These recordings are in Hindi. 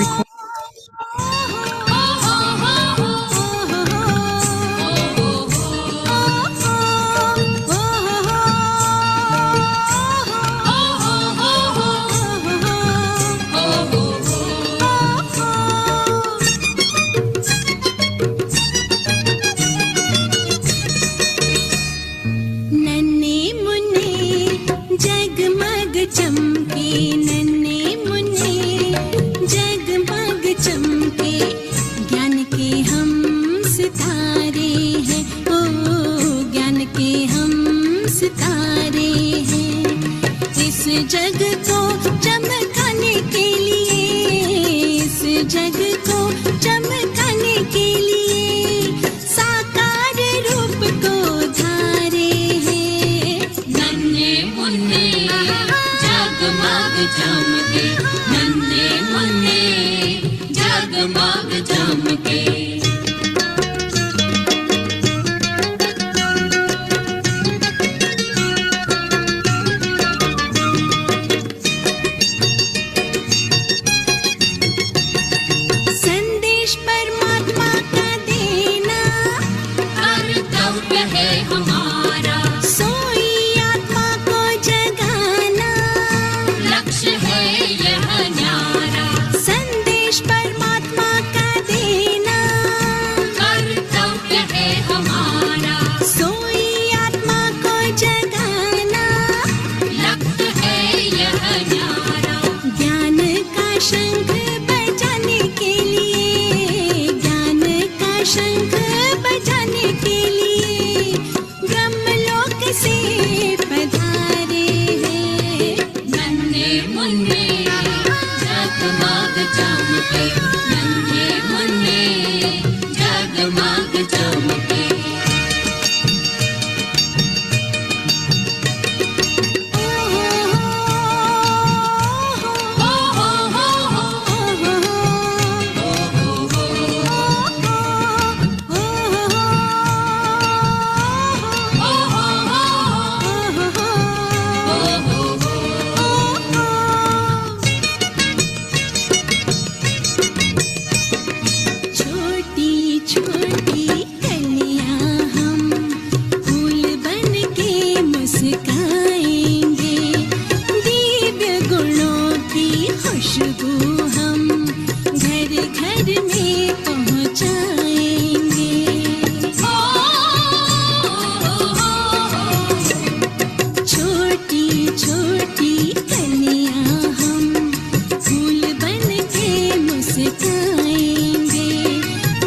record. नन्हे मुन्ने जगमग चमके, नन्हे मुन्ने जगमग चमके, ज्ञान के हम सितारे हैं, ओ ज्ञान के हम सितारे हैं। इस जग को चमकाने के लिए, इस जग को चमकाने के लिए साकार रूप को धारे हैं। नन्हे मुन्ने जगमग चमके, नन्हे मुन्ने जगमग चमके। संदेश परमात्मा का देना कर्तव्य है हमारा, सोई आत्मा को जगाना, लक्ष्य है यह न्यारा। संदेश परमात्मा का देना कर्तव्य है हमारा, सोई आत्मा को जगाना, लक्ष्य है यह न्यारा। ज्ञान का शंख बजाने के लिए, ज्ञान का शंख बजाने के लिए ब्रह्मलोक से पधारे हैं। नन्हे मुन्ने जगमग चमके, नन्हे मुन्ने जगमग चमके। छोटी छोटी कलियां हम फूल बन के मुस्काएंगे, दिव्य गुणों की खुशबू हम घर घर में पहुंचाएंगे। छोटी छोटी कलियां हम फूल बन के मुस्काएंगे,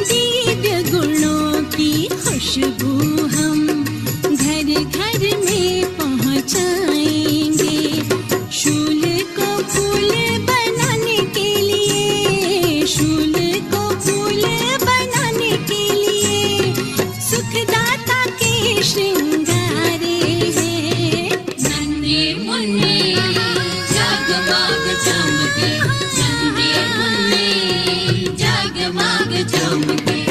दिव्य गुणों की खुशबू हम घर घर में पहुंचाएंगे। शूल को फूल बनाने के लिए, शूल को फूल बनाने के लिए सुखदाता के श्रृंगारे हैं। नन्हे मुन्ने जगमग चमके, नन्हे मुन्ने जगमग चमके।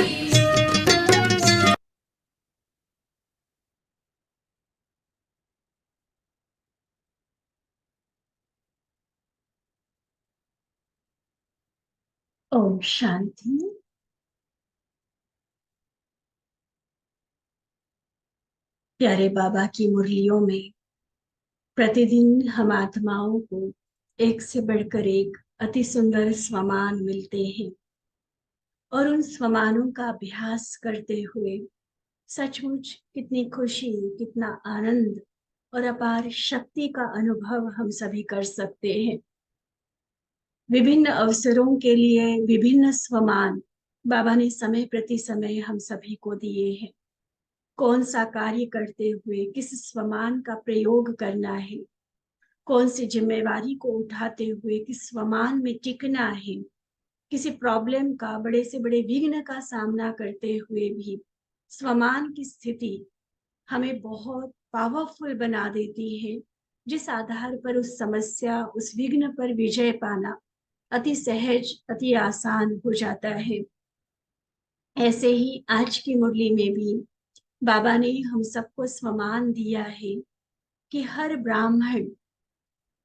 ओम शांति। प्यारे बाबा की मुरलियों में प्रतिदिन हम आत्माओं को एक से बढ़कर एक अति सुंदर स्वमान मिलते हैं और उन स्वमानों का अभ्यास करते हुए सचमुच कितनी खुशी, कितना आनंद और अपार शक्ति का अनुभव हम सभी कर सकते हैं। विभिन्न अवसरों के लिए विभिन्न स्वमान बाबा ने समय प्रति समय हम सभी को दिए हैं। कौन सा कार्य करते हुए किस स्वमान का प्रयोग करना है, कौन सी जिम्मेवारी को उठाते हुए किस स्वमान में टिकना है, किसी प्रॉब्लम का, बड़े से बड़े विघ्न का सामना करते हुए भी स्वमान की स्थिति हमें बहुत पावरफुल बना देती है, जिस आधार पर उस समस्या, उस विघ्न पर विजय पाना अति सहज, अति आसान हो जाता है। ऐसे ही आज की मुरली में भी बाबा ने हम सबको स्वमान दिया है कि हर ब्राह्मण,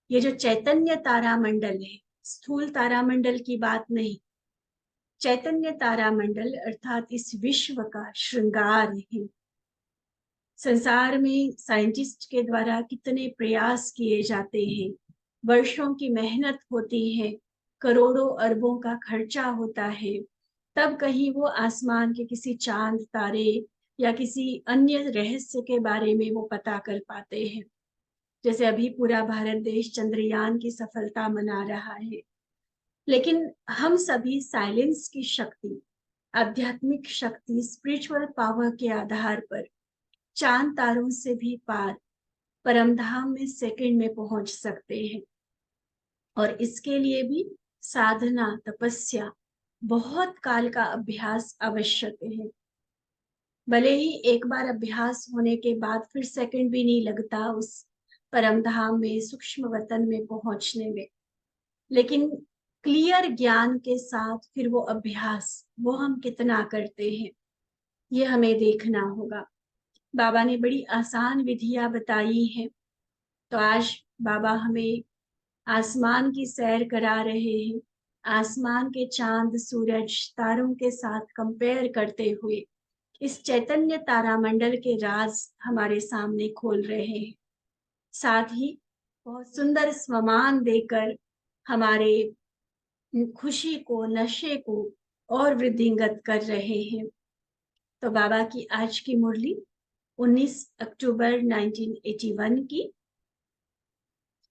ये जो चैतन्य तारा मंडल है, स्थूल तारामंडल की बात नहीं, चैतन्य तारामंडल अर्थात इस विश्व का श्रृंगार है। संसार में साइंटिस्ट के द्वारा कितने प्रयास किए जाते हैं, वर्षों की मेहनत होती है, करोड़ों अरबों का खर्चा होता है, तब कहीं वो आसमान के किसी चांद तारे या किसी अन्य रहस्य के बारे में वो पता कर पाते हैं। जैसे अभी पूरा भारत देश चंद्रयान की सफलता मना रहा है, लेकिन हम सभी साइलेंस की शक्ति, आध्यात्मिक शक्ति, स्पिरिचुअल पावर के आधार पर चांद तारों से भी पार परमधाम में सेकंड में पहुंच सकते हैं। और इसके लिए भी साधना, तपस्या, बहुत काल का अभ्यास आवश्यक है। भले ही एक बार अभ्यास होने के बाद फिर सेकंड भी नहीं लगता उस परमधाम में, सूक्ष्म वतन में पहुंचने में, लेकिन क्लियर ज्ञान के साथ फिर वो अभ्यास वो हम कितना करते हैं, ये हमें देखना होगा। बाबा ने बड़ी आसान विधियां बताई हैं, तो आज बाबा हमें आसमान की सैर करा रहे हैं, आसमान के चांद, सूरज, तारों के साथ कंपेयर करते हुए इस चैतन्य तारामंडल के राज हमारे सामने खोल रहे हैं। साथ ही बहुत सुंदर स्वमान देकर हमारे खुशी को, नशे को और वृद्धिंगत कर रहे हैं। तो बाबा की आज की मुरली 19 अक्टूबर 1981 की,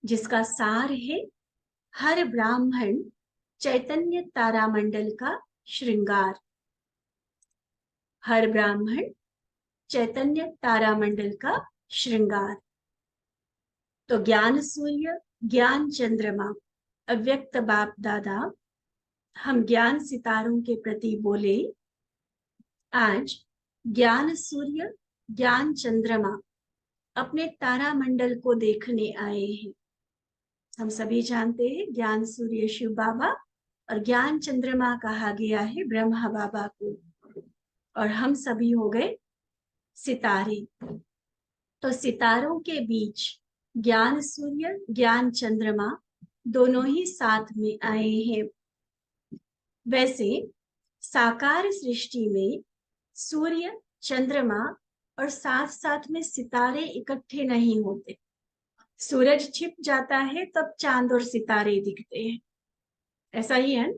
जिसका सार है हर ब्राह्मण चैतन्य तारामंडल का श्रृंगार। हर ब्राह्मण चैतन्य तारामंडल का श्रृंगार। तो ज्ञान सूर्य, ज्ञान चंद्रमा, अव्यक्त बाप दादा, हम ज्ञान सितारों के प्रति बोले। आज ज्ञान सूर्य, ज्ञान चंद्रमा अपने तारामंडल को देखने आए हैं। हम सभी जानते हैं ज्ञान सूर्य शिव बाबा और ज्ञान चंद्रमा कहा गया है ब्रह्मा बाबा को, और हम सभी हो गए सितारे। तो सितारों के बीच ज्ञान सूर्य, ज्ञान चंद्रमा दोनों ही साथ में आए हैं। वैसे साकार सृष्टि में सूर्य, चंद्रमा और साथ साथ में सितारे इकट्ठे नहीं होते। सूरज छिप जाता है तब चांद और सितारे दिखते हैं, ऐसा ही है।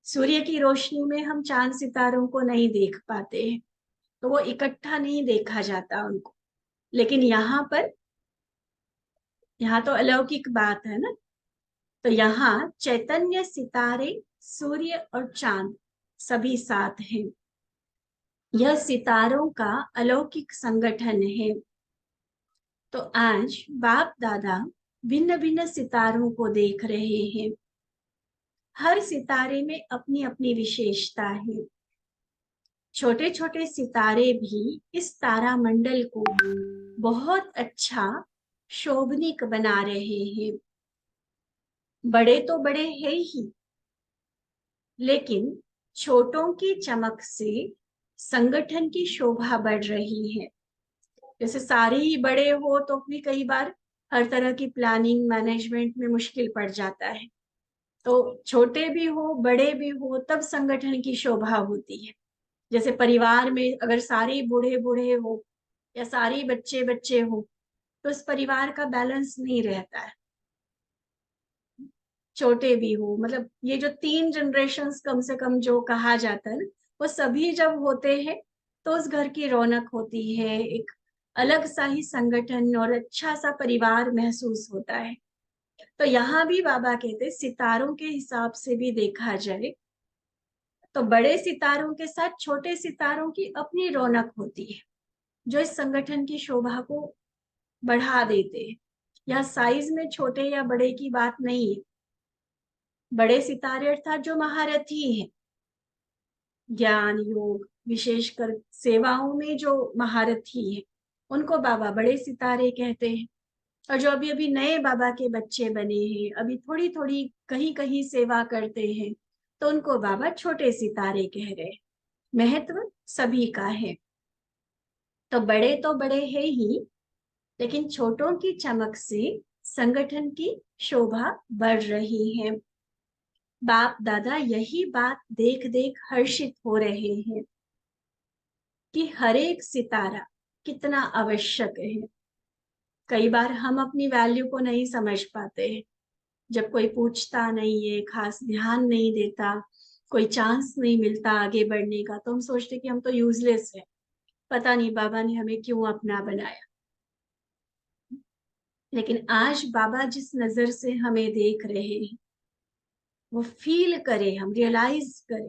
सूर्य की रोशनी में हम चांद सितारों को नहीं देख पाते हैं, तो वो इकट्ठा नहीं देखा जाता उनको। लेकिन यहाँ तो अलौकिक बात है ना। तो यहाँ चैतन्य, सितारे, सूर्य और चांद सभी साथ हैं। यह सितारों का अलौकिक संगठन है। तो आज बाप दादा भिन्न भिन्न सितारों को देख रहे हैं। हर सितारे में अपनी अपनी विशेषता है। छोटे छोटे सितारे भी इस तारामंडल को बहुत अच्छा शोभनीक बना रहे हैं। बड़े तो बड़े हैं ही, लेकिन छोटों की चमक से संगठन की शोभा बढ़ रही है। जैसे सारे ही बड़े हो तो भी कई बार हर तरह की प्लानिंग, मैनेजमेंट में मुश्किल पड़ जाता है। तो छोटे भी हो, बड़े भी हो, तब संगठन की शोभा होती है। जैसे परिवार में अगर सारे बूढ़े बूढ़े हो या सारे बच्चे बच्चे हो, तो इस परिवार का बैलेंस नहीं रहता है। छोटे भी हो, मतलब ये जो 3 जनरेशन्स कम से कम जो कहा जाता है, वो सभी जब होते हैं तो उस घर की रौनक होती है, एक अलग सा ही संगठन और अच्छा सा परिवार महसूस होता है। तो यहाँ भी बाबा कहते सितारों के हिसाब से भी देखा जाए तो बड़े सितारों के साथ छोटे सितारों की अपनी रौनक होती है, जो इस संगठन की शोभा को बढ़ा देते हैं। यह साइज में छोटे या बड़े की बात नहीं है। बड़े सितारे अर्थात जो महारथी हैं, ज्ञान, योग, विशेषकर सेवाओं में जो महारथी हैं, उनको बाबा बड़े सितारे कहते हैं। और जो अभी अभी नए बाबा के बच्चे बने हैं, अभी थोड़ी थोड़ी कहीं कहीं सेवा करते हैं, तो उनको बाबा छोटे सितारे कह रहे हैं। महत्व सभी का है। तो बड़े हैं ही, लेकिन छोटों की चमक से संगठन की शोभा बढ़ रही है। बाप दादा यही बात देख देख हर्षित हो रहे हैं कि हर एक सितारा कितना आवश्यक है। कई बार हम अपनी वैल्यू को नहीं समझ पाते हैं। जब कोई पूछता नहीं है, खास ध्यान नहीं देता, कोई चांस नहीं मिलता आगे बढ़ने का, तो हम सोचते कि हम तो यूजलेस है, पता नहीं बाबा ने हमें क्यों अपना बनाया। लेकिन आज बाबा जिस नजर से हमें देख रहे हैं, वो फील करे, हम रियलाइज करें।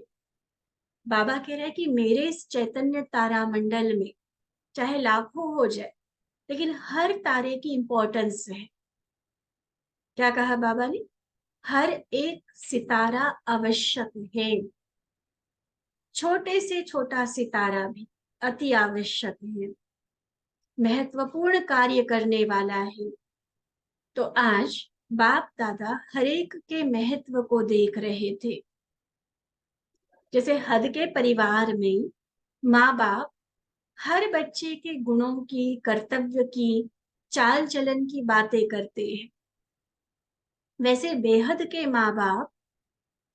बाबा कह रहे हैं कि मेरे इस चैतन्य तारा मंडल में चाहे लाखों हो जाए, लेकिन हर तारे की इंपॉर्टेंस है। क्या कहा बाबा ने? हर एक सितारा आवश्यक है। छोटे से छोटा सितारा भी अति आवश्यक है, महत्वपूर्ण कार्य करने वाला है। तो आज बाप दादा हर एक के महत्व को देख रहे थे। जैसे हद के परिवार में माँ बाप हर बच्चे के गुणों की, कर्तव्य की, चाल चलन की बातें करते हैं, वैसे बेहद के माँ बाप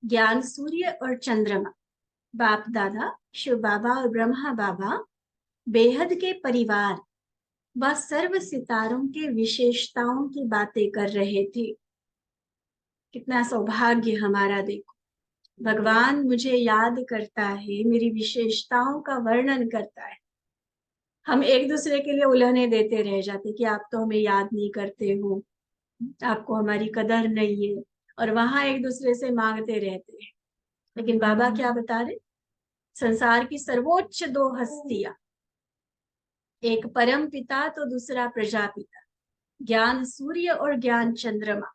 ज्ञान सूर्य और चंद्रमा, बाप दादा शिव बाबा और ब्रह्मा बाबा बेहद के परिवार व सर्व सितारों के विशेषताओं की बातें कर रहे थे। कितना सौभाग्य हमारा! देखो, भगवान मुझे याद करता है, मेरी विशेषताओं का वर्णन करता है। हम एक दूसरे के लिए उल्हने देते रह जाते कि आप तो हमें याद नहीं करते हो, आपको हमारी कदर नहीं है, और वहां एक दूसरे से मांगते रहते हैं। लेकिन बाबा क्या बता रहे? संसार की सर्वोच्च दो हस्तियां, एक परम पिता तो दूसरा प्रजापिता, ज्ञान सूर्य और ज्ञान चंद्रमा,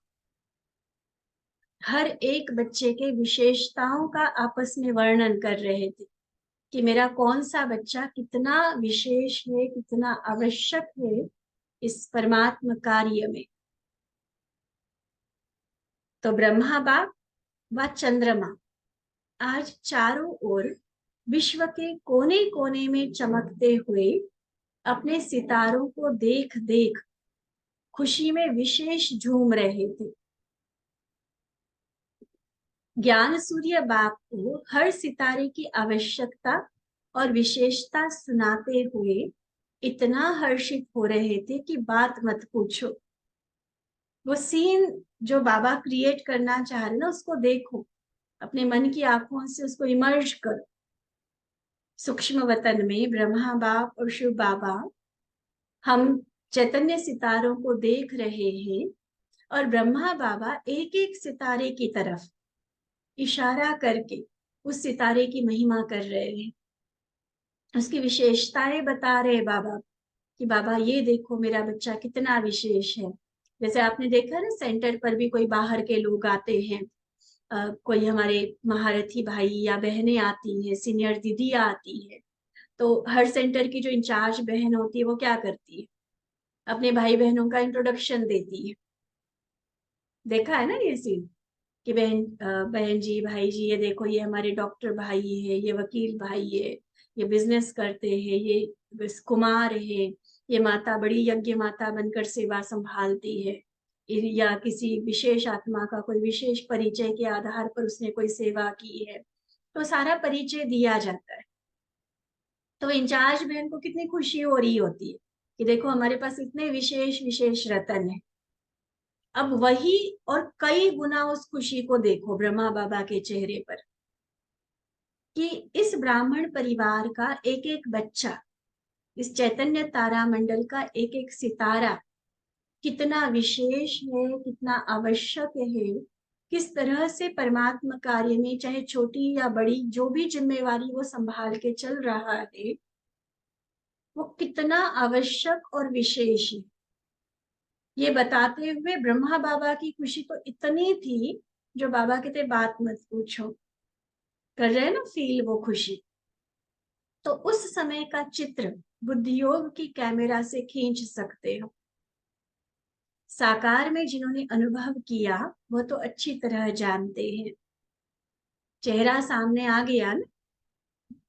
हर एक बच्चे के विशेषताओं का आपस में वर्णन कर रहे थे कि मेरा कौन सा बच्चा कितना विशेष है, कितना आवश्यक है इस परमात्म कार्य में। तो ब्रह्मा बाप व चंद्रमा आज चारों ओर विश्व के कोने कोने में चमकते हुए अपने सितारों को देख देख खुशी में विशेष झूम रहे थे। ज्ञान सूर्य बाप को हर सितारे की आवश्यकता और विशेषता सुनाते हुए इतना हर्षित हो रहे थे कि बात मत पूछो। वो सीन जो बाबा क्रिएट करना चाह रहे ना, उसको देखो, अपने मन की आंखों से उसको इमर्ज करो। सूक्ष्म वतन में ब्रह्मा बाप और शिव बाबा हम चैतन्य सितारों को देख रहे हैं, और ब्रह्मा बाबा एक एक सितारे की तरफ इशारा करके उस सितारे की महिमा कर रहे हैं, उसकी विशेषताएं बता रहे बाबा कि बाबा ये देखो मेरा बच्चा कितना विशेष है। जैसे आपने देखा ना, सेंटर पर भी कोई बाहर के लोग आते हैं, कोई हमारे महारथी भाई या बहनें आती है, सीनियर दीदी आती है, तो हर सेंटर की जो इंचार्ज बहन होती है वो क्या करती है? अपने भाई बहनों का इंट्रोडक्शन देती है। देखा है ना ये सीन कि बहन जी, भाई जी, ये देखो ये हमारे डॉक्टर भाई है, ये वकील भाई है, ये बिजनेस करते हैं, ये कुमार है, ये माता बड़ी यज्ञ माता बनकर सेवा संभालती है, या किसी विशेष आत्मा का कोई विशेष परिचय के आधार पर उसने कोई सेवा की है, तो सारा परिचय दिया जाता है। तो इंचार्ज बहन को कितनी खुशी हो रही होती है कि देखो हमारे पास इतने विशेष विशेष रतन है। अब वही और कई गुना उस खुशी को देखो ब्रह्मा बाबा के चेहरे पर कि इस ब्राह्मण परिवार का एक एक बच्चा, इस चैतन्य तारा मंडल का एक एक सितारा कितना विशेष है, कितना आवश्यक है, किस तरह से परमात्मा कार्य में चाहे छोटी या बड़ी जो भी जिम्मेवारी वो संभाल के चल रहा है, वो कितना आवश्यक और विशेष है। ये बताते हुए ब्रह्मा बाबा की खुशी तो इतनी थी, जो बाबा कहते बात मत पूछो, कर रहे हैं ना फील वो खुशी। तो उस समय का चित्र बुद्धियोग की कैमरा से खींच सकते हो। साकार में जिन्होंने अनुभव किया वो तो अच्छी तरह जानते हैं। चेहरा सामने आ गया ना,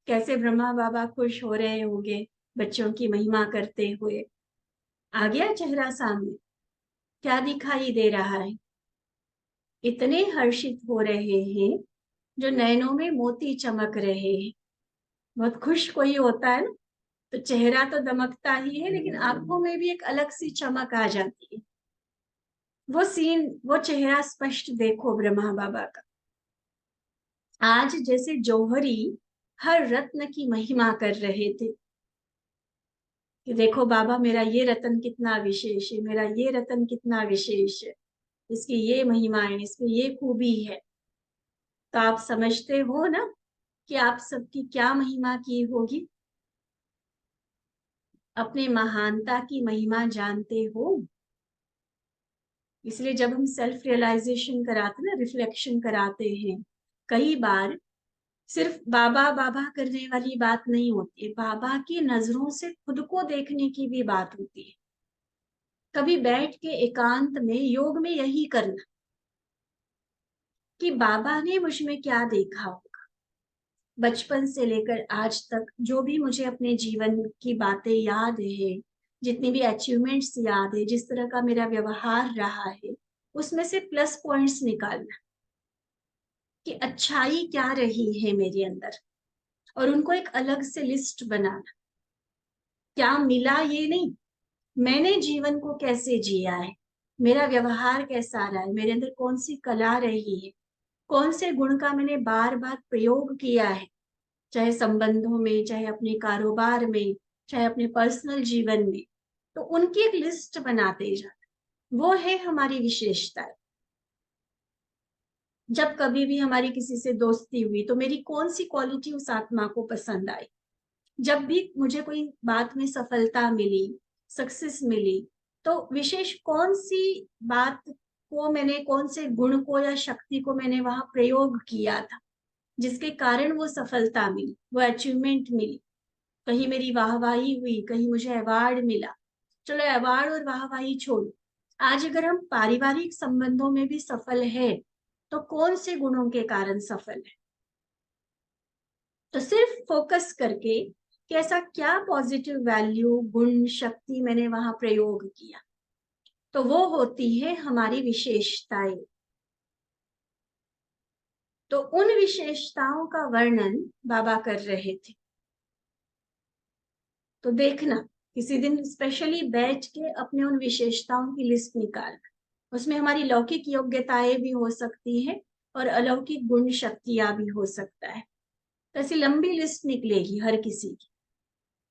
कैसे ब्रह्मा बाबा खुश हो रहे होंगे बच्चों की महिमा करते हुए। आ गया चेहरा सामने, क्या दिखाई दे रहा है? इतने हर्षित हो रहे हैं, जो नैनों में मोती चमक रहे हैं। बहुत खुश कोई होता है ना, तो चेहरा तो दमकता ही है, लेकिन आंखों में भी एक अलग सी चमक आ जाती है। वो सीन, वो चेहरा स्पष्ट देखो ब्रह्मा बाबा का। आज जैसे जौहरी हर रत्न की महिमा कर रहे थे कि देखो बाबा, मेरा ये रत्न कितना विशेष है, मेरा ये रत्न कितना विशेष है, इसकी ये महिमा है, इसकी ये खूबी है। तो आप समझते हो ना कि आप सबकी क्या महिमा की होगी। अपने महानता की महिमा जानते हो। इसलिए जब हम सेल्फ रियलाइजेशन कराते ना, रिफ्लेक्शन कराते हैं, कई बार सिर्फ बाबा बाबा करने वाली बात नहीं होती है, बाबा की नजरों से खुद को देखने की भी बात होती है। कभी बैठ के एकांत में योग में यही करना कि बाबा ने मुझ में क्या देखा होगा। बचपन से लेकर आज तक जो भी मुझे अपने जीवन की बातें याद है, जितनी भी अचीवमेंट्स याद है, जिस तरह का मेरा व्यवहार रहा है, उसमें से प्लस पॉइंट्स निकालना कि अच्छाई क्या रही है मेरे अंदर, और उनको एक अलग से लिस्ट बनाना। क्या मिला ये नहीं, मैंने जीवन को कैसे जिया है, मेरा व्यवहार कैसा रहा है, मेरे अंदर कौन सी कला रही है, कौन से गुण का मैंने बार बार प्रयोग किया है, चाहे संबंधों में, चाहे अपने कारोबार में, चाहे अपने पर्सनल जीवन में। तो उनकी एक लिस्ट बनाते जाना, वो है हमारी विशेषता। जब कभी भी हमारी किसी से दोस्ती हुई तो मेरी कौन सी क्वालिटी उस आत्मा को पसंद आई। जब भी मुझे कोई बात में सफलता मिली, सक्सेस मिली, तो विशेष कौन सी बात को मैंने, कौन से गुण को या शक्ति को मैंने वहां प्रयोग किया था, जिसके कारण वो सफलता मिली, वो अचीवमेंट मिली। कहीं मेरी वाहवाही हुई, कहीं मुझे अवार्ड मिला। चलो अवार्ड और वाहवाही छोड़ो, आज अगर हम पारिवारिक संबंधों में भी सफल है, तो कौन से गुणों के कारण सफल है। तो सिर्फ फोकस करके कि ऐसा क्या पॉजिटिव वैल्यू, गुण, शक्ति मैंने वहां प्रयोग किया, तो वो होती है हमारी विशेषताएं। तो उन विशेषताओं का वर्णन बाबा कर रहे थे। तो देखना, किसी दिन स्पेशली बैठ के अपने उन विशेषताओं की लिस्ट निकाल, उसमें हमारी लौकिक योग्यताएं भी हो सकती है और अलौकिक गुण शक्तियां भी हो सकता है। तो ऐसी लंबी लिस्ट निकलेगी हर किसी की।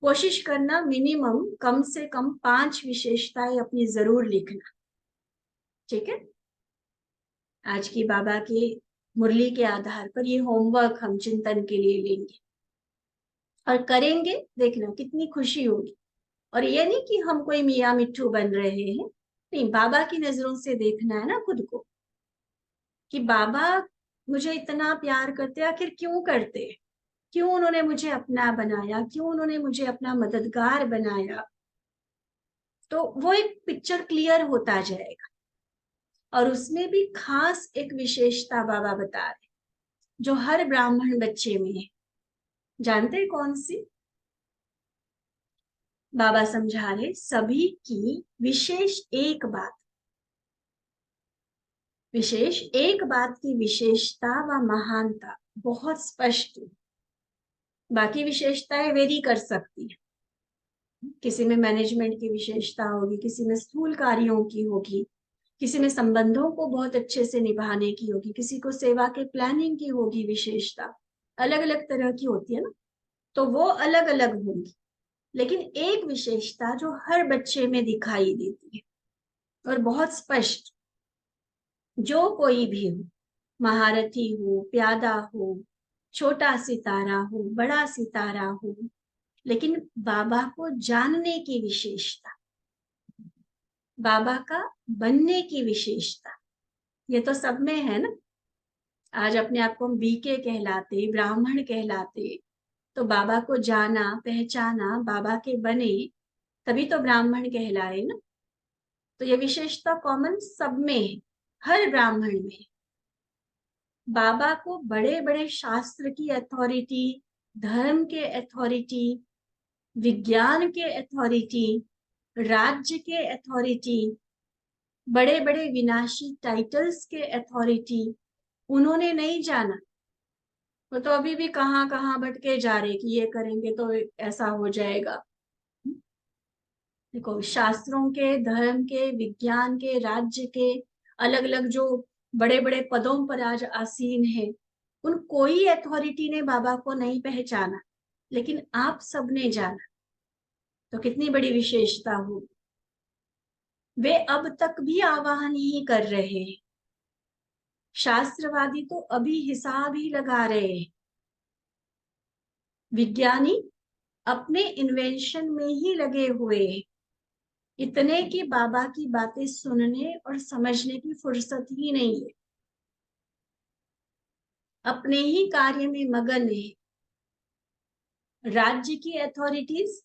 कोशिश करना मिनिमम कम से कम 5 विशेषताएं अपनी जरूर लिखना। ठीक है, आज की बाबा के मुरली के आधार पर ये होमवर्क हम चिंतन के लिए लेंगे और करेंगे। देखना कितनी खुशी होगी। और ये नहीं कि हम कोई मियाँ मिट्ठू बन रहे हैं, नहीं, बाबा की नजरों से देखना है ना खुद को, कि बाबा मुझे इतना प्यार करते, आखिर क्यों करते, क्यों उन्होंने मुझे अपना बनाया, क्यों उन्होंने मुझे अपना मददगार बनाया। तो वो एक पिक्चर क्लियर होता जाएगा। और उसमें भी खास एक विशेषता बाबा बता रहे, जो हर ब्राह्मण बच्चे में है। जानते हैं कौन सी? बाबा समझा रहे, सभी की विशेष एक बात, विशेष एक बात की विशेषता व महानता बहुत स्पष्ट है। बाकी विशेषताएं वेरी कर सकती है, किसी में मैनेजमेंट की विशेषता होगी, किसी में स्थूल कार्यों की होगी, किसी में संबंधों को बहुत अच्छे से निभाने की होगी, किसी को सेवा के प्लानिंग की होगी विशेषता। अलग अलग तरह की होती है ना, तो वो अलग अलग होंगी। लेकिन एक विशेषता जो हर बच्चे में दिखाई देती है और बहुत स्पष्ट, जो कोई भी हो, महारथी हो, प्यादा हो, छोटा सितारा हो, बड़ा सितारा हो, लेकिन बाबा को जानने की विशेषता, बाबा का बनने की विशेषता, ये तो सब में है ना। आज अपने आप को हम बीके कहलाते, ब्राह्मण कहलाते, तो बाबा को जाना, पहचाना, बाबा के बने, तभी तो ब्राह्मण कहलाए ना। तो ये विशेषता कॉमन सब में है, हर ब्राह्मण में। बाबा को बड़े बड़े शास्त्र की अथॉरिटी, धर्म के अथॉरिटी, विज्ञान के अथॉरिटी, राज्य के अथॉरिटी, बड़े बड़े विनाशी टाइटल्स के अथॉरिटी उन्होंने नहीं जाना। वो तो अभी भी कहाँ कहाँ भटके जा रहे कि ये करेंगे तो ऐसा हो जाएगा। देखो, शास्त्रों के, धर्म के, विज्ञान के, राज्य के अलग अलग जो बड़े बड़े पदों पर आज आसीन है, उन कोई अथॉरिटी ने बाबा को नहीं पहचाना, लेकिन आप सबने जाना। तो कितनी बड़ी विशेषता हो। वे अब तक भी आवाहन ही कर रहे हैं। शास्त्रवादी तो अभी हिसाब ही लगा रहे हैं। विज्ञानी अपने इन्वेंशन में ही लगे हुए हैं। इतने कि बाबा की बातें सुनने और समझने की फुर्सत ही नहीं है, अपने ही कार्य में मगन है। राज्य की अथॉरिटीज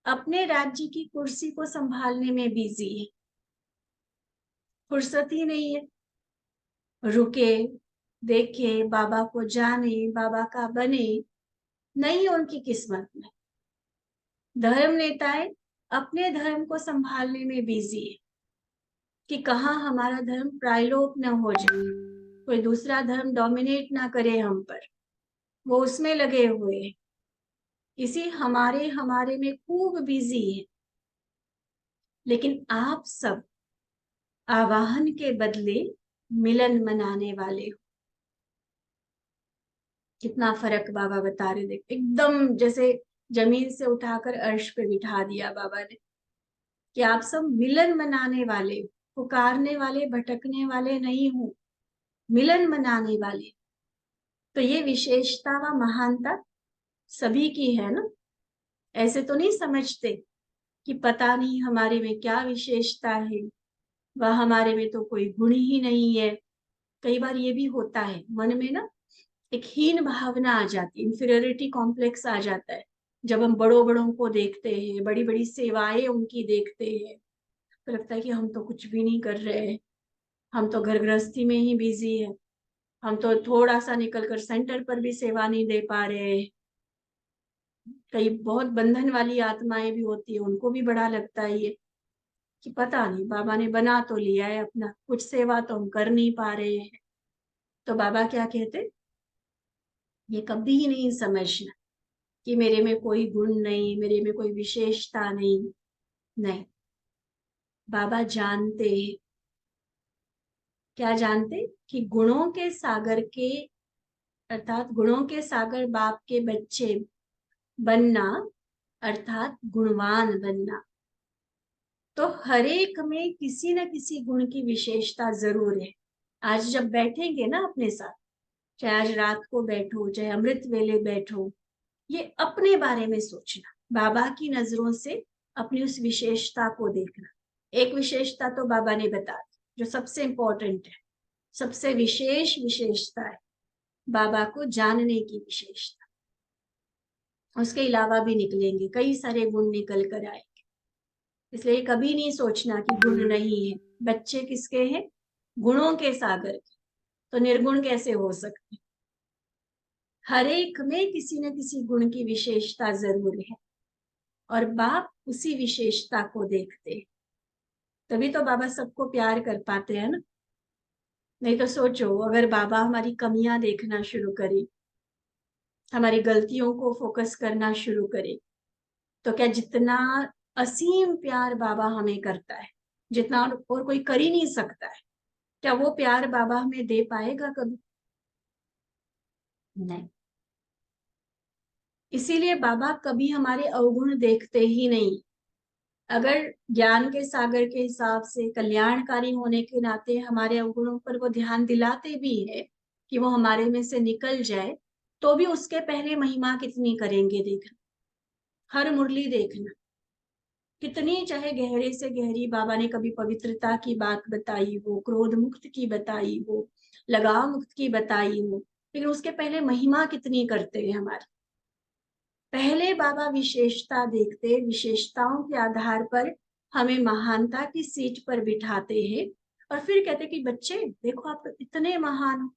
अपने राज्य की कुर्सी को संभालने में बिजी है, फुर्सत ही नहीं है। रुके, देखे, बाबा को जाने, बाबा का बने, नहीं उनकी किस्मत में। धर्म नेताएं अपने धर्म को संभालने में बिजी है कि कहाँ हमारा धर्म प्रायलोप न हो जाए, कोई दूसरा धर्म डोमिनेट ना करे हम पर, वो उसमें लगे हुए हैं। इसी हमारे हमारे में खूब बिजी है। लेकिन आप सब आवाहन के बदले मिलन मनाने वाले हो। कितना फर्क बाबा बता रहे, देख एकदम जैसे जमीन से उठाकर अर्श पे बिठा दिया बाबा ने कि आप सब मिलन मनाने वाले हो, पुकारने वाले, भटकने वाले नहीं हो, मिलन मनाने वाले। तो ये विशेषता व महानता सभी की है ना। ऐसे तो नहीं समझते कि पता नहीं हमारे में क्या विशेषता है, वह हमारे में तो कोई गुण ही नहीं है। कई बार ये भी होता है, मन में ना एक हीन भावना आ जाती है, इंफीरियोरिटी कॉम्प्लेक्स आ जाता है। जब हम बड़ों बड़ों को देखते हैं, बड़ी बड़ी सेवाएं उनकी देखते हैं, तो लगता है कि हम तो कुछ भी नहीं कर रहे हैं, हम तो घर गृहस्थी में ही बिजी है, हम तो थोड़ा सा निकल कर सेंटर पर भी सेवा नहीं दे पा रहे हैं। कई बहुत बंधन वाली आत्माएं भी होती है, उनको भी बड़ा लगता है ये कि पता नहीं, बाबा ने बना तो लिया है अपना, कुछ सेवा तो हम कर नहीं पा रहे हैं। तो बाबा क्या कहते, ये कभी ही नहीं समझना कि मेरे में कोई गुण नहीं, मेरे में कोई विशेषता नहीं। नहीं, बाबा जानते हैं। क्या जानते कि गुणों के सागर के, अर्थात गुणों के सागर बाप के बच्चे बनना, अर्थात गुणवान बनना। तो हर एक में किसी न किसी गुण की विशेषता जरूर है। आज जब बैठेंगे ना अपने साथ, चाहे आज रात को बैठो, चाहे अमृत वेले बैठो, ये अपने बारे में सोचना, बाबा की नजरों से अपनी उस विशेषता को देखना। एक विशेषता तो बाबा ने बता दी जो सबसे इंपॉर्टेंट है, सबसे विशेष विशेषता है बाबा को जानने की विशेषता। उसके अलावा भी निकलेंगे, कई सारे गुण निकल कर आएंगे। इसलिए कभी नहीं सोचना कि गुण नहीं है। बच्चे किसके हैं? गुणों के सागर के, तो निर्गुण कैसे हो सकते? हर एक में किसी न किसी गुण की विशेषता जरूर है, और बाप उसी विशेषता को देखते हैं। तभी तो बाबा सबको प्यार कर पाते हैं ना। नहीं तो सोचो, अगर बाबा हमारी कमियां देखना शुरू करे, हमारी गलतियों को फोकस करना शुरू करे, तो क्या जितना असीम प्यार बाबा हमें करता है, जितना और कोई कर ही नहीं सकता है, क्या वो प्यार बाबा हमें दे पाएगा कभी? नहीं। इसीलिए बाबा कभी हमारे अवगुण देखते ही नहीं। अगर ज्ञान के सागर के हिसाब से कल्याणकारी होने के नाते हमारे अवगुणों पर वो ध्यान दिलाते भी है कि वो हमारे में से निकल जाए, तो भी उसके पहले महिमा कितनी करेंगे देखना। हर मुरली देखना, कितनी चाहे गहरे से गहरी बाबा ने कभी पवित्रता की बात बताई हो, क्रोध मुक्त की बताई हो, लगाव मुक्त की बताई हो, लेकिन उसके पहले महिमा कितनी करते हैं हमारी। पहले बाबा विशेषता देखते, विशेषताओं के आधार पर हमें महानता की सीट पर बिठाते हैं, और फिर कहते कि बच्चे देखो आप तो इतने महान हो,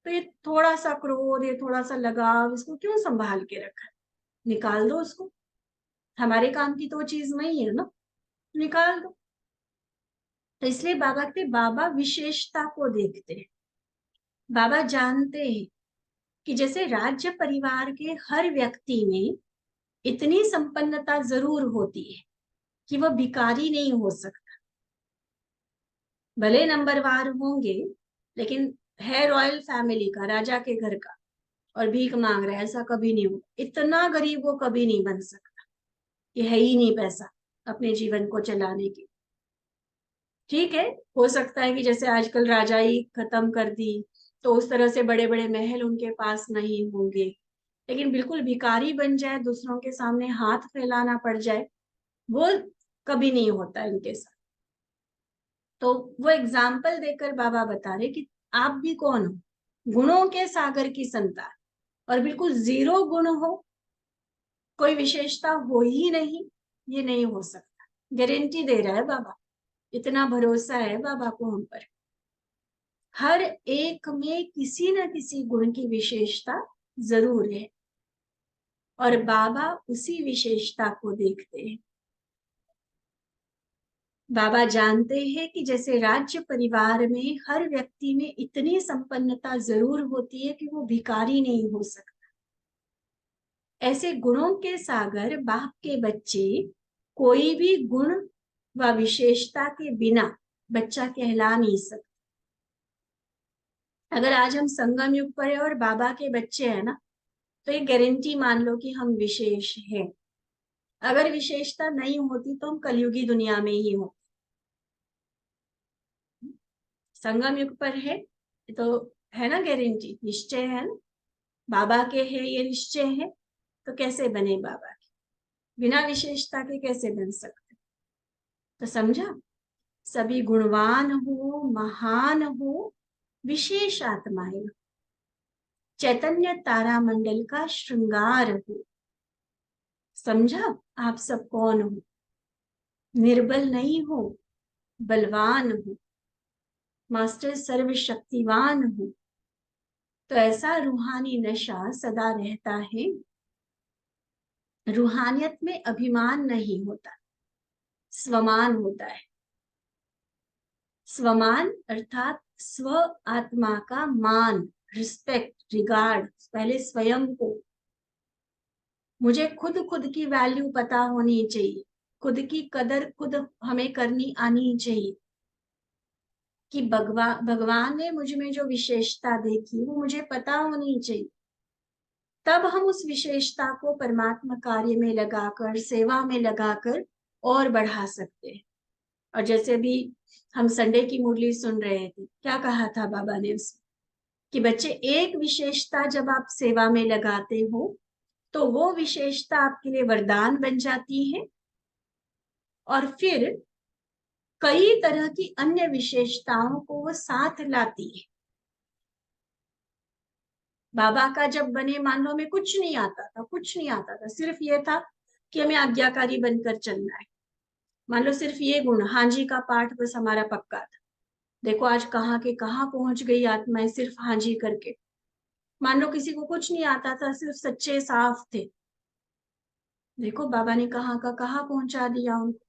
तो ये थोड़ा सा क्रोध, ये थोड़ा सा लगाव, इसको क्यों संभाल के रखा है? निकाल दो उसको, हमारे काम की तो चीज नहीं है ना, निकाल दो। तो इसलिए बाबा विशेषता को देखते हैं। बाबा जानते हैं कि जैसे राज्य परिवार के हर व्यक्ति में इतनी संपन्नता जरूर होती है कि वह भिखारी नहीं हो सकता। भले नंबरवार होंगे, लेकिन है रॉयल फैमिली का, राजा के घर का, और भीख मांग रहा है, ऐसा कभी नहीं होगा। इतना गरीब वो कभी नहीं बन सकता, ये है ही नहीं पैसा अपने जीवन को चलाने के। ठीक है, हो सकता है कि जैसे आजकल राजाई खत्म कर दी तो उस तरह से बड़े बड़े महल उनके पास नहीं होंगे, लेकिन बिल्कुल भिखारी बन जाए, दूसरों के सामने हाथ फैलाना पड़ जाए, वो कभी नहीं होता इनके साथ। तो वो एग्जाम्पल देकर बाबा बता रहे कि आप भी कौन हो, गुणों के सागर की संतान, और बिल्कुल जीरो गुण हो, कोई विशेषता हो ही नहीं, ये नहीं हो सकता। गारंटी दे रहा है बाबा, इतना भरोसा है बाबा को हम पर। हर एक में किसी न किसी गुण की विशेषता जरूर है, और बाबा उसी विशेषता को देखते हैं। बाबा जानते हैं कि जैसे राज्य परिवार में हर व्यक्ति में इतनी संपन्नता जरूर होती है कि वो भिखारी नहीं हो सकता, ऐसे गुणों के सागर बाप के बच्चे कोई भी गुण व विशेषता के बिना बच्चा कहला नहीं सकते। अगर आज हम संगम युग पर है और बाबा के बच्चे हैं ना, तो ये गारंटी मान लो कि हम विशेष हैं। अगर विशेषता नहीं होती तो हम कलयुगी दुनिया में ही हो। संगम युग पर है तो है ना गारंटी, निश्चय है ना, बाबा के है ये निश्चय है, तो कैसे बने बाबा के, बिना विशेषता के कैसे बन सकते। तो समझा, सभी गुणवान हो, महान हो, विशेष आत्माएं, चैतन्य तारा मंडल का श्रृंगार हो। समझा, आप सब कौन हो, निर्बल नहीं हो, बलवान हो, मास्टर सर्वशक्तिवान हो। तो ऐसा रूहानी नशा सदा रहता है। रूहानियत में अभिमान नहीं होता, स्वमान होता है। स्वमान अर्थात स्व आत्मा का मान, रिस्पेक्ट, रिगार्ड। पहले स्वयं को, मुझे खुद की वैल्यू पता होनी चाहिए, खुद की कदर खुद हमें करनी आनी चाहिए कि भगवान ने मुझ में जो विशेषता देखी वो मुझे पता होनी चाहिए। तब हम उस विशेषता को परमात्मा कार्य में लगाकर, सेवा में लगाकर और बढ़ा सकते हैं। और जैसे भी हम संडे की मुरली सुन रहे थे, क्या कहा था बाबा ने उसमें कि बच्चे, एक विशेषता जब आप सेवा में लगाते हो तो वो विशेषता आपके लिए वरदान बन जाती है, और फिर कई तरह की अन्य विशेषताओं को वो साथ लाती है। बाबा का जब बने, मान लो हमें कुछ नहीं आता था, कुछ नहीं आता था, सिर्फ ये था कि हमें आज्ञाकारी बनकर चलना है। मान लो सिर्फ ये गुण, हाँ जी का पाठ बस हमारा पक्का था। देखो आज कहाँ के कहाँ पहुंच गई आत्माएं सिर्फ हाँ जी करके। मान लो किसी को कुछ नहीं आता था, सिर्फ सच्चे साफ थे, देखो बाबा ने कहाँ का कहाँ पहुंचा दिया उनको।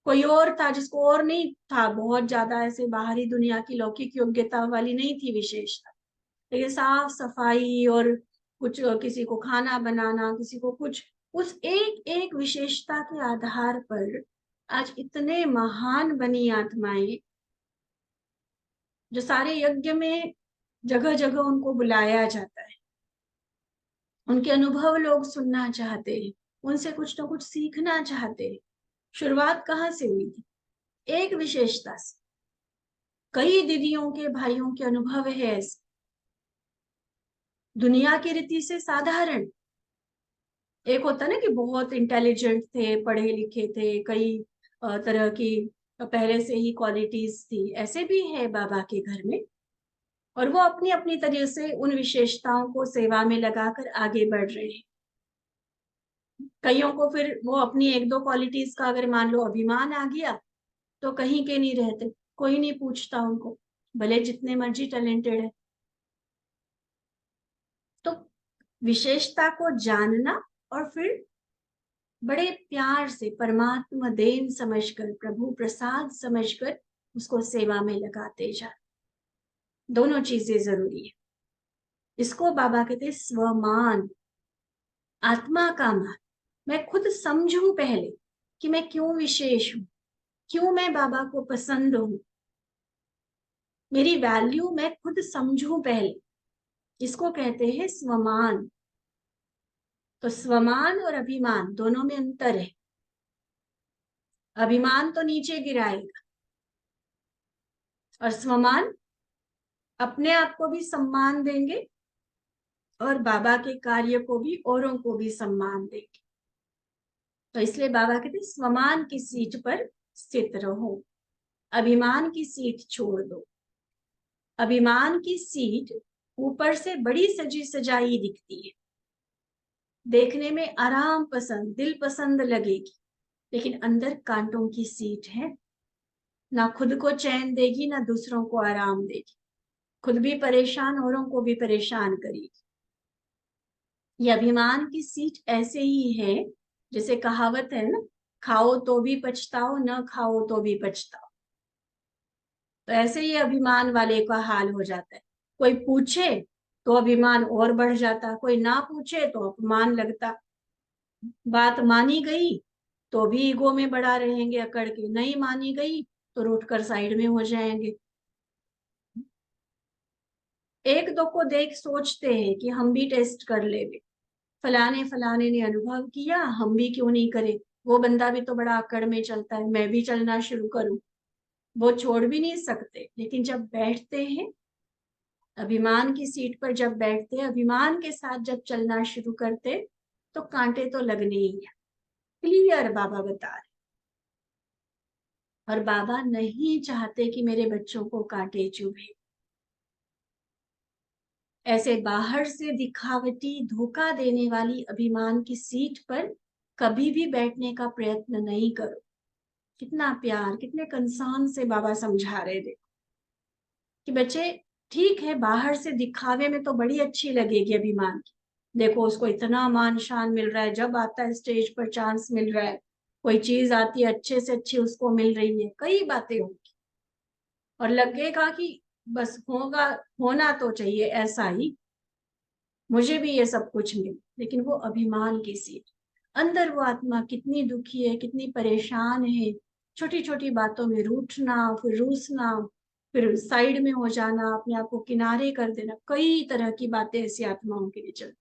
कोई और था जिसको और नहीं था, बहुत ज्यादा ऐसे बाहरी दुनिया की लौकिक योग्यता वाली नहीं थी विशेषता, लेकिन साफ सफाई और कुछ, किसी को खाना बनाना, किसी को कुछ, उस एक एक विशेषता के आधार पर आज इतने महान बनी आत्माएं, जो सारे यज्ञ में जगह जगह उनको बुलाया जाता है, उनके अनुभव लोग सुनना चाहते हैं, उनसे कुछ ना कुछ सीखना चाहते हैं। शुरुआत कहाँ से हुई थी? एक विशेषता से। कई दीदियों के, भाइयों के अनुभव है ऐसे, दुनिया की रीति से साधारण। एक होता ना कि बहुत इंटेलिजेंट थे, पढ़े लिखे थे, कई तरह की पहले से ही क्वालिटीज थी, ऐसे भी है बाबा के घर में, और वो अपनी अपनी तरह से उन विशेषताओं को सेवा में लगाकर आगे बढ़ रहे हैं। कईयों को फिर वो अपनी एक दो क्वालिटीज का अगर मान लो अभिमान आ गया तो कहीं के नहीं रहते, कोई नहीं पूछता उनको, भले जितने मर्जी टैलेंटेड है। तो विशेषता को जानना और फिर बड़े प्यार से परमात्मा देन समझकर, प्रभु प्रसाद समझकर उसको सेवा में लगाते जा। दोनों चीजें जरूरी है। इसको बाबा कहते हैं स्वमान, आत्मा का मान। मैं खुद समझूं पहले कि मैं क्यों विशेष हूं, क्यों मैं बाबा को पसंद हूं, मेरी वैल्यू मैं खुद समझूं पहले, इसको कहते हैं स्वमान। तो स्वमान और अभिमान दोनों में अंतर है। अभिमान तो नीचे गिराएगा और स्वमान अपने आप को भी सम्मान देंगे और बाबा के कार्य को भी, औरों को भी सम्मान देंगे। तो इसलिए बाबा कहते स्वमान की सीट पर स्थित रहो, अभिमान की सीट छोड़ दो। अभिमान की सीट ऊपर से बड़ी सजी सजाई दिखती है, देखने में आराम पसंद, दिल पसंद लगेगी, लेकिन अंदर कांटों की सीट है। ना खुद को चैन देगी, ना दूसरों को आराम देगी, खुद भी परेशान, औरों को भी परेशान करेगी। ये अभिमान की सीट ऐसे ही है, जैसे कहावत है ना, खाओ तो भी पछताओ, न खाओ तो भी पछताओ। तो ऐसे ही अभिमान वाले का हाल हो जाता है। कोई पूछे तो अभिमान और बढ़ जाता, कोई ना पूछे तो अपमान लगता। बात मानी गई तो भी ईगो में बढ़ा रहेंगे अकड़ के, नहीं मानी गई तो रूठ कर साइड में हो जाएंगे। एक दो को देख सोचते हैं कि हम भी टेस्ट कर ले, फलाने फलाने ने अनुभव किया, हम भी क्यों नहीं करें, वो बंदा भी तो बड़ा अकड़ में चलता है, मैं भी चलना शुरू करूं। वो छोड़ भी नहीं सकते, लेकिन जब बैठते हैं अभिमान की सीट पर, जब बैठते हैं अभिमान के साथ, जब चलना शुरू करते, तो कांटे तो लगने ही है। क्लियर बाबा बता रहे। और बाबा नहीं चाहते कि मेरे बच्चों को कांटे चुभे। ऐसे बाहर से दिखावटी, धोखा देने वाली अभिमान की सीट पर कभी भी बैठने का प्रयत्न नहीं करो। कितना प्यार, कितने कंसर्न से बाबा समझा रहे थे कि बच्चे ठीक है, बाहर से दिखावे में तो बड़ी अच्छी लगेगी अभिमान की, देखो उसको इतना मान शान मिल रहा है, जब आता है स्टेज पर चांस मिल रहा है, कोई चीज आती है अच्छे से अच्छी उसको मिल रही है, कई बातें होंगी और लगेगा कि बस होगा, होना तो चाहिए ऐसा ही, मुझे भी ये सब कुछ मिले। लेकिन वो अभिमान की सीट, अंदर वो आत्मा कितनी दुखी है, कितनी परेशान है, छोटी छोटी बातों में रूठना, फिर रूसना, फिर साइड में हो जाना, अपने आप को किनारे कर देना, कई तरह की बातें ऐसी आत्माओं के लिए चलती।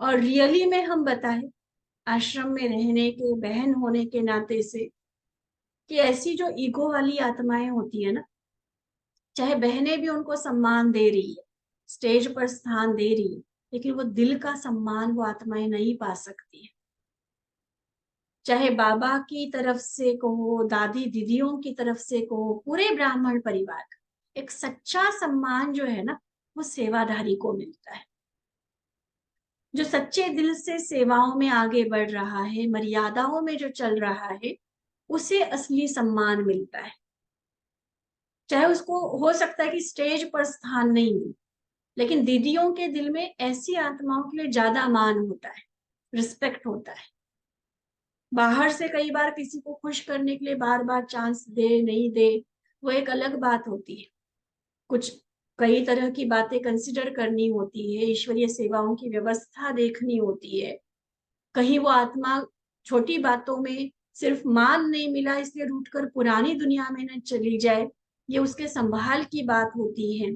और रियली में हम बताएं, आश्रम में रहने के, बहन होने के नाते से, कि ऐसी जो ईगो वाली आत्माएं होती है ना, चाहे बहनें भी उनको सम्मान दे रही है, स्टेज पर स्थान दे रही है, लेकिन वो दिल का सम्मान वो आत्माएं नहीं पा सकती है। चाहे बाबा की तरफ से कहो, दादी दीदियों की तरफ से कहो, पूरे ब्राह्मण परिवार का एक सच्चा सम्मान जो है ना, वो सेवाधारी को मिलता है। जो सच्चे दिल से सेवाओं में आगे बढ़ रहा है, मर्यादाओं में जो चल रहा है, उसे असली सम्मान मिलता है। चाहे उसको हो सकता है कि स्टेज पर स्थान नहीं मिले, लेकिन दीदियों के दिल में ऐसी आत्माओं के लिए ज्यादा मान होता है, रिस्पेक्ट होता है। बाहर से कई बार किसी को खुश करने के लिए बार बार चांस दे नहीं दे, वो एक अलग बात होती है। कुछ कई तरह की बातें कंसिडर करनी होती है, ईश्वरीय सेवाओं की व्यवस्था देखनी होती है। कहीं वो आत्मा छोटी बातों में सिर्फ मान नहीं मिला इसलिए रूठकर पुरानी दुनिया में न चली जाए, ये उसके संभाल की बात होती है।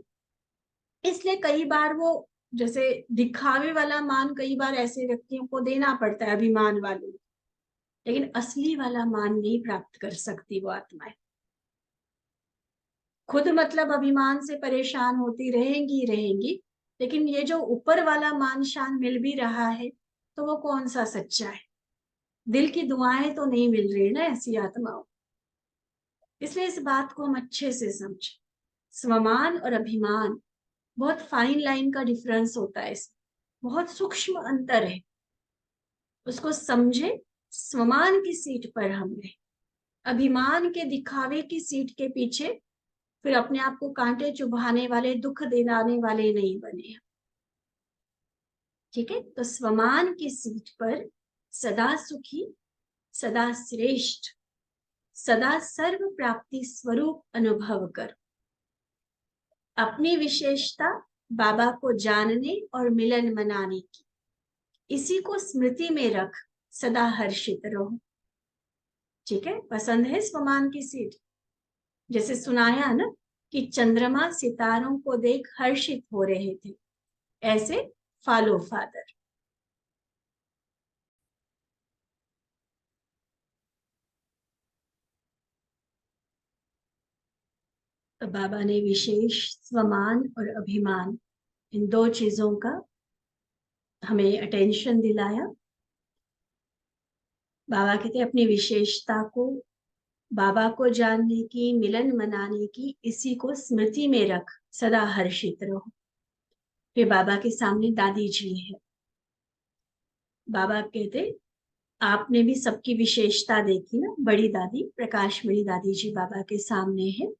इसलिए कई बार वो, जैसे दिखावे वाला मान कई बार ऐसे व्यक्तियों को देना पड़ता है, अभिमान वालों, लेकिन असली वाला मान नहीं प्राप्त कर सकती वो आत्माएं। खुद मतलब अभिमान से परेशान होती रहेंगी रहेंगी, लेकिन ये जो ऊपर वाला मान शान मिल भी रहा है, तो वो कौन सा सच्चा है? दिल की दुआएं तो नहीं मिल रही ना ऐसी आत्माओं। इसलिए इस बात को हम अच्छे से समझें। स्वमान और अभिमान, बहुत फाइन लाइन का डिफरेंस होता है, इसमें बहुत सूक्ष्म अंतर है, उसको समझे। स्वमान की सीट पर हम रहे, अभिमान के दिखावे की सीट के पीछे फिर अपने आप को कांटे चुभाने वाले, दुख दिलाने वाले नहीं बने। ठीक है, तो स्वमान की सीट पर सदा सुखी, सदा श्रेष्ठ, सदा सर्व प्राप्ति स्वरूप अनुभव कर। अपनी विशेषता बाबा को जानने और मिलन मनाने की, इसी को स्मृति में रख, सदा हर्षित रहो। ठीक है, पसंद है स्वमान की सीट? जैसे सुनाया ना कि चंद्रमा सितारों को देख हर्षित हो रहे थे, ऐसे फॉलो फादर। तो बाबा ने विशेष स्वमान और अभिमान, इन दो चीजों का हमें अटेंशन दिलाया। बाबा कहते अपनी विशेषता को, बाबा को जानने की, मिलन मनाने की, इसी को स्मृति में रख, सदा हर्षित रहो। फिर बाबा के सामने दादी जी है। बाबा कहते आपने भी सबकी विशेषता देखी ना। बड़ी दादी प्रकाशमणि दादी जी बाबा के सामने है।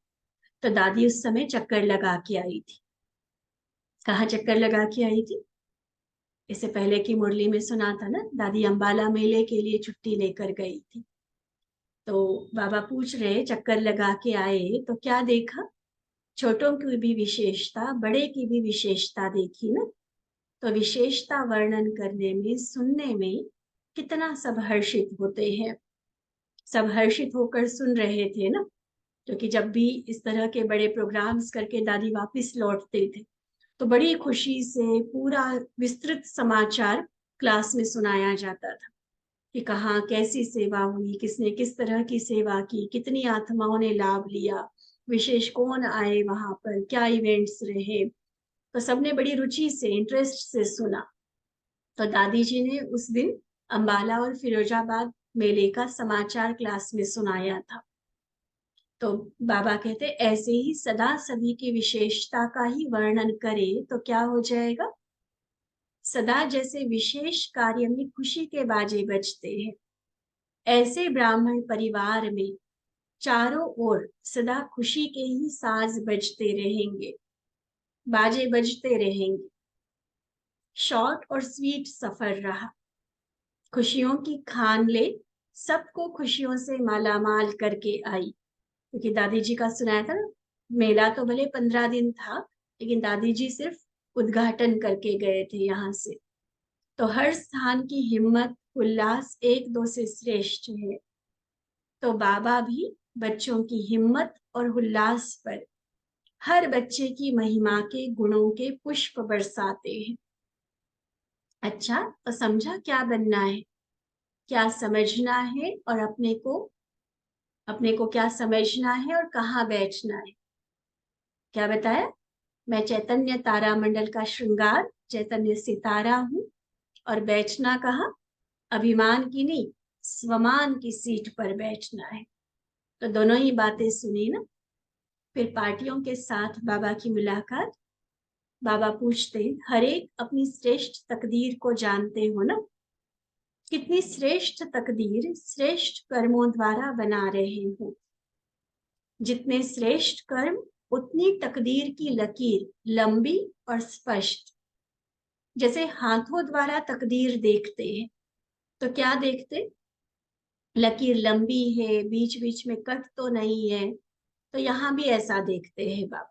तो दादी उस समय चक्कर लगा के आई थी। कहाँ चक्कर लगा के आई थी? इससे पहले की मुरली में सुना था ना, दादी अंबाला मेले के लिए छुट्टी लेकर गई थी। तो बाबा पूछ रहे चक्कर लगा के आए तो क्या देखा? छोटों की भी विशेषता, बड़े की भी विशेषता देखी ना। तो विशेषता वर्णन करने में, सुनने में कितना सब हर्षित होते हैं। सब हर्षित होकर सुन रहे थे ना, क्योंकि जब भी इस तरह के बड़े प्रोग्राम्स करके दादी वापस लौटते थे तो बड़ी खुशी से पूरा विस्तृत समाचार क्लास में सुनाया जाता था कि कहाँ कैसी सेवा हुई, किसने किस तरह की सेवा की, कितनी आत्माओं ने लाभ लिया, विशेष कौन आए वहां पर, क्या इवेंट्स रहे। तो सबने बड़ी रुचि से, इंटरेस्ट से सुना। तो दादी जी ने उस दिन अंबाला और फिरोजाबाद मेले का समाचार क्लास में सुनाया था। तो बाबा कहते ऐसे ही सदा सभी की विशेषता का ही वर्णन करे तो क्या हो जाएगा? सदा जैसे विशेष कार्य में खुशी के बाजे बजते हैं, ऐसे ब्राह्मण परिवार में चारों ओर सदा खुशी के ही साज बजते रहेंगे, बाजे बजते रहेंगे। शॉर्ट और स्वीट सफर रहा, खुशियों की खान ले, सबको खुशियों से मालामाल करके आई। क्योंकि दादी जी का सुनाया था ना, मेला तो भले 15 दिन था, लेकिन दादी जी सिर्फ उद्घाटन करके गए थे यहाँ से। तो हर स्थान की हिम्मत उल्लास एक दो से श्रेष्ठ है। तो बाबा भी बच्चों की हिम्मत और उल्लास पर हर बच्चे की महिमा के गुणों के पुष्प बरसाते हैं। अच्छा, तो समझा क्या बनना है, क्या समझना है, और अपने को क्या समझना है और कहाँ बैठना है। क्या बताया? मैं चैतन्य तारा मंडल का श्रृंगार, चैतन्य सितारा हूँ, और बैठना कहाँ? अभिमान की नहीं, स्वमान की सीट पर बैठना है। तो दोनों ही बातें सुनी ना। फिर पार्टियों के साथ बाबा की मुलाकात। बाबा पूछते हर एक अपनी श्रेष्ठ तकदीर को जानते हो ना? कितनी श्रेष्ठ तकदीर श्रेष्ठ कर्मों द्वारा बना रहे हो। जितने श्रेष्ठ कर्म उतनी तकदीर की लकीर लंबी और स्पष्ट। जैसे हाथों द्वारा तकदीर देखते हैं तो क्या देखते? लकीर लंबी है, बीच बीच में कट तो नहीं है। तो यहाँ भी ऐसा देखते हैं बाबा।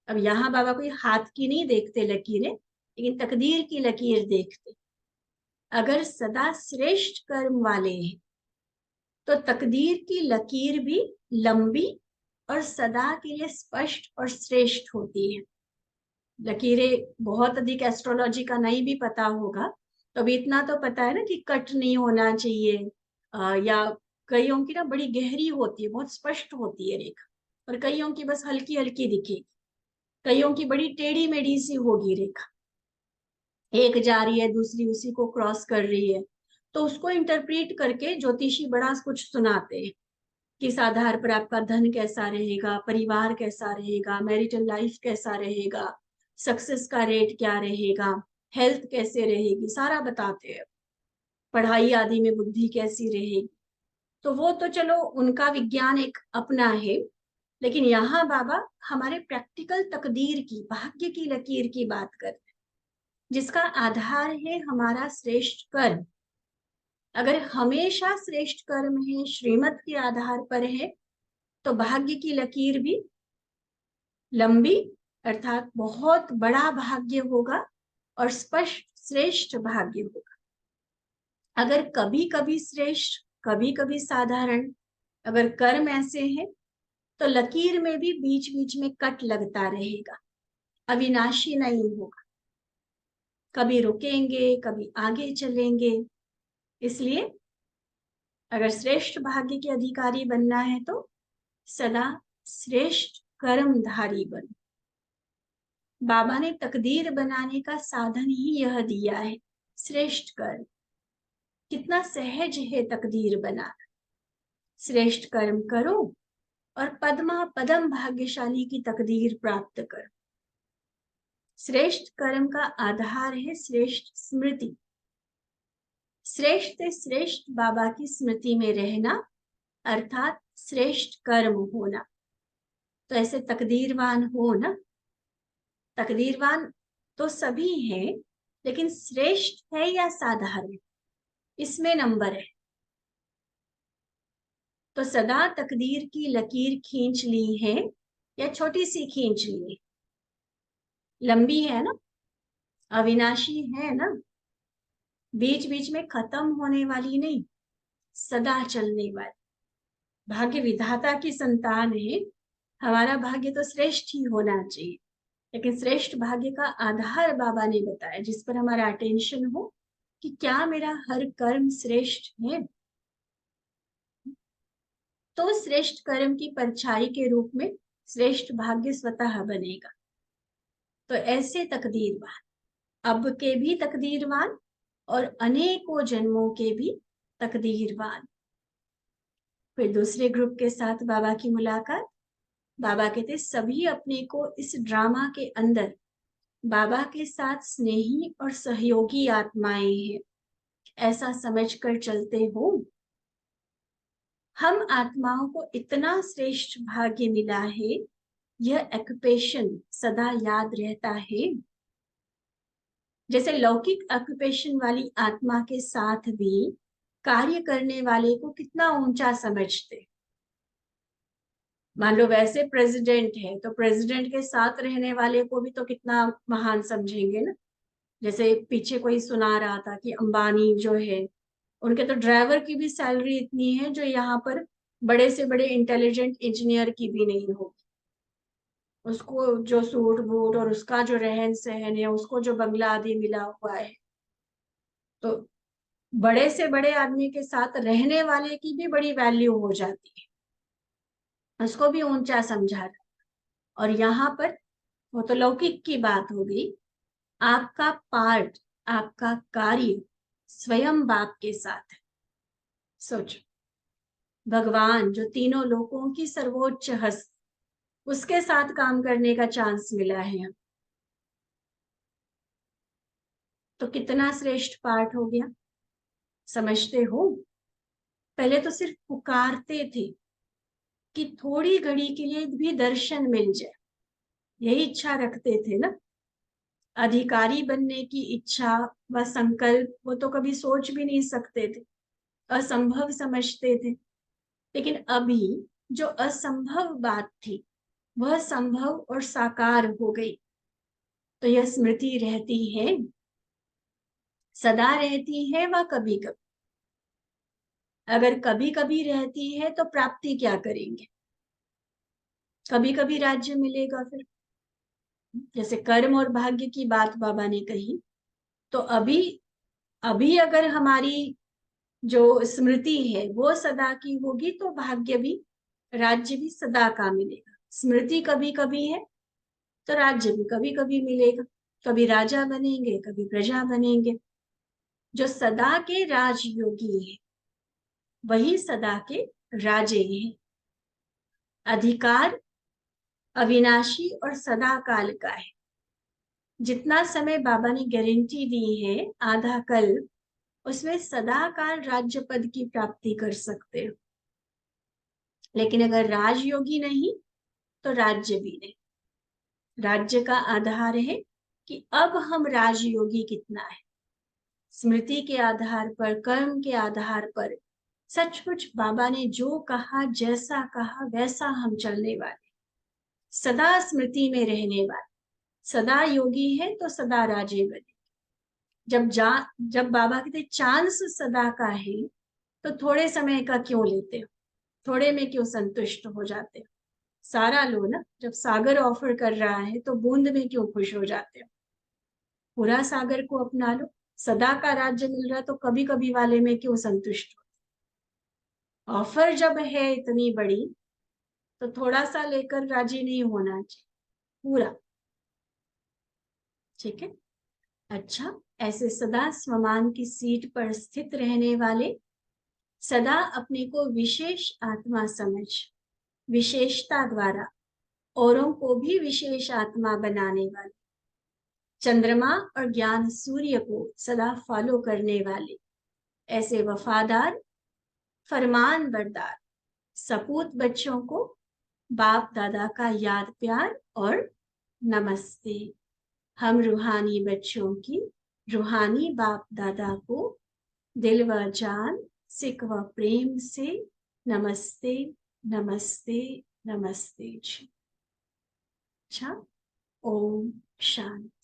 अब यहाँ बाबा कोई हाथ की नहीं देखते लकीरें, लेकिन तकदीर की लकीर देखते। अगर सदा श्रेष्ठ कर्म वाले हैं तो तकदीर की लकीर भी लंबी और सदा के लिए स्पष्ट और श्रेष्ठ होती है। लकीरें बहुत अधिक एस्ट्रोलॉजी का नहीं भी पता होगा तो अभी इतना तो पता है ना कि कट नहीं होना चाहिए, या कईयों की ना बड़ी गहरी होती है, बहुत स्पष्ट होती है रेखा, और कईयों की बस हल्की हल्की दिखेगी, कईयों की बड़ी टेढ़ी मेढ़ी सी होगी रेखा, एक जा रही है दूसरी उसी को क्रॉस कर रही है। तो उसको इंटरप्रेट करके ज्योतिषी बड़ा कुछ सुनाते हैं, किस आधार पर आपका धन कैसा रहेगा, परिवार कैसा रहेगा, मैरिटल लाइफ कैसा रहेगा, सक्सेस का रेट क्या रहेगा, हेल्थ कैसे रहेगी, सारा बताते हैं। पढ़ाई आदि में बुद्धि कैसी रहेगी। तो वो तो चलो उनका विज्ञान एक अपना है, लेकिन यहाँ बाबा हमारे प्रैक्टिकल तकदीर की, भाग्य की लकीर की बात करते हैं, जिसका आधार है हमारा श्रेष्ठ कर्म। अगर हमेशा श्रेष्ठ कर्म है, श्रीमत के आधार पर है, तो भाग्य की लकीर भी लंबी अर्थात बहुत बड़ा भाग्य होगा और स्पष्ट श्रेष्ठ भाग्य होगा। अगर कभी कभी श्रेष्ठ, कभी कभी साधारण अगर कर्म ऐसे हैं, तो लकीर में भी बीच बीच में कट लगता रहेगा, अविनाशी नहीं होगा, कभी रुकेंगे कभी आगे चलेंगे। इसलिए अगर श्रेष्ठ भाग्य के अधिकारी बनना है तो सदा श्रेष्ठ कर्मधारी बनो। बाबा ने तकदीर बनाने का साधन ही यह दिया है, श्रेष्ठ कर्म। कितना सहज है तकदीर बनाना। श्रेष्ठ कर्म करो और पद्मा पदम भाग्यशाली की तकदीर प्राप्त करो। श्रेष्ठ कर्म का आधार है श्रेष्ठ स्मृति। श्रेष्ठ से श्रेष्ठ बाबा की स्मृति में रहना अर्थात श्रेष्ठ कर्म होना। तो ऐसे तकदीरवान हो ना। तकदीरवान तो सभी हैं, लेकिन श्रेष्ठ है या साधारण, इसमें नंबर है। तो सदा तकदीर की लकीर खींच ली है या छोटी सी खींच ली है, लंबी है ना, अविनाशी है ना, बीच बीच में खत्म होने वाली नहीं, सदा चलने वाली। भाग्य विधाता की संतान है, हमारा भाग्य तो श्रेष्ठ ही होना चाहिए। लेकिन श्रेष्ठ भाग्य का आधार बाबा ने बताया, जिस पर हमारा अटेंशन हो कि क्या मेरा हर कर्म श्रेष्ठ है, तो श्रेष्ठ कर्म की परछाई के रूप में श्रेष्ठ भाग्य स्वतः बनेगा। तो ऐसे तकदीरवान, अब के भी तकदीरवान और अनेकों जन्मों के भी तकदीरवान। फिर दूसरे ग्रुप के साथ बाबा की मुलाकात। बाबा कहते सभी अपने को इस ड्रामा के अंदर बाबा के साथ स्नेही और सहयोगी आत्माएं हैं, ऐसा समझकर चलते हो। हम आत्माओं को इतना श्रेष्ठ भाग्य मिला है, यह ऑक्यूपेशन सदा याद रहता है। जैसे लौकिक ऑक्यूपेशन वाली आत्मा के साथ भी कार्य करने वाले को कितना ऊंचा समझते। मान लो वैसे प्रेसिडेंट है, तो प्रेसिडेंट के साथ रहने वाले को भी तो कितना महान समझेंगे ना। जैसे पीछे कोई सुना रहा था कि अंबानी जो है, उनके तो ड्राइवर की भी सैलरी इतनी है जो यहाँ पर बड़े से बड़े इंटेलिजेंट इंजीनियर की भी नहीं होगी। उसको जो सूट बूट और उसका जो रहन सहन है, उसको जो बंगला आदि मिला हुआ है, तो बड़े से बड़े आदमी के साथ रहने वाले की भी बड़ी वैल्यू हो जाती है, उसको भी ऊंचा समझा रहा। और यहाँ पर वो तो लौकिक की बात हो गई, आपका पार्ट, आपका कार्य स्वयं बाप के साथ है। सोचो, भगवान जो तीनों लोकों की सर्वोच्च हस्त, उसके साथ काम करने का चांस मिला है, तो कितना श्रेष्ठ पार्ट हो गया, समझते हो। पहले तो सिर्फ पुकारते थे कि थोड़ी घड़ी के लिए भी दर्शन मिल जाए, यही इच्छा रखते थे ना। अधिकारी बनने की इच्छा व संकल्प वो तो कभी सोच भी नहीं सकते थे, असंभव समझते थे। लेकिन अभी जो असंभव बात थी वह संभव और साकार हो गई। तो यह स्मृति रहती है, सदा रहती है व कभी कभी। अगर कभी कभी रहती है तो प्राप्ति क्या करेंगे, कभी कभी राज्य मिलेगा। फिर जैसे कर्म और भाग्य की बात बाबा ने कही, तो अभी अभी अगर हमारी जो स्मृति है वो सदा की होगी, तो भाग्य भी, राज्य भी सदा का मिलेगा। स्मृति कभी कभी है तो राज्य भी कभी कभी मिलेगा। कभी राजा बनेंगे, कभी प्रजा बनेंगे। जो सदा के राजयोगी है वही सदा के राजे हैं। अधिकार अविनाशी और सदा काल का है। जितना समय बाबा ने गारंटी दी है, आधा कल्प, उसमें सदा काल राज्य पद की प्राप्ति कर सकते हो। लेकिन अगर राजयोगी नहीं तो राज्य भी नहीं। राज्य का आधार है कि अब हम राजयोगी कितना है। स्मृति के आधार पर, कर्म के आधार पर सचमुच बाबा ने जो कहा, जैसा कहा वैसा हम चलने वाले, सदा स्मृति में रहने वाले। सदा योगी है तो सदा राजे बने। जब बाबा कहते चांस सदा का है, तो थोड़े समय का क्यों लेते हो, थोड़े में क्यों संतुष्ट हो जाते हो? सारा लो ना। जब सागर ऑफर कर रहा है तो बूंद में क्यों खुश हो जाते हो? पूरा सागर को अपना लो। सदा का राज्य मिल रहा है तो कभी कभी वाले में क्यों संतुष्ट हो? ऑफर जब है इतनी बड़ी, तो थोड़ा सा लेकर राजी नहीं होना चाहिए, पूरा। ठीक है। अच्छा, ऐसे सदा स्वमान की सीट पर स्थित रहने वाले, सदा अपने को विशेष आत्मा समझ, विशेषता द्वारा औरों को भी विशेष आत्मा बनाने वाले, चंद्रमा और ज्ञान सूर्य को सदा फॉलो करने वाले, ऐसे वफादार फरमान बरदार सपूत बच्चों को बाप दादा का याद प्यार और नमस्ते। हम रूहानी बच्चों की रूहानी बाप दादा को दिल व जान, सिक व प्रेम से नमस्ते नमस्ते नमस्ते जी। अच्छा, ओम शांति।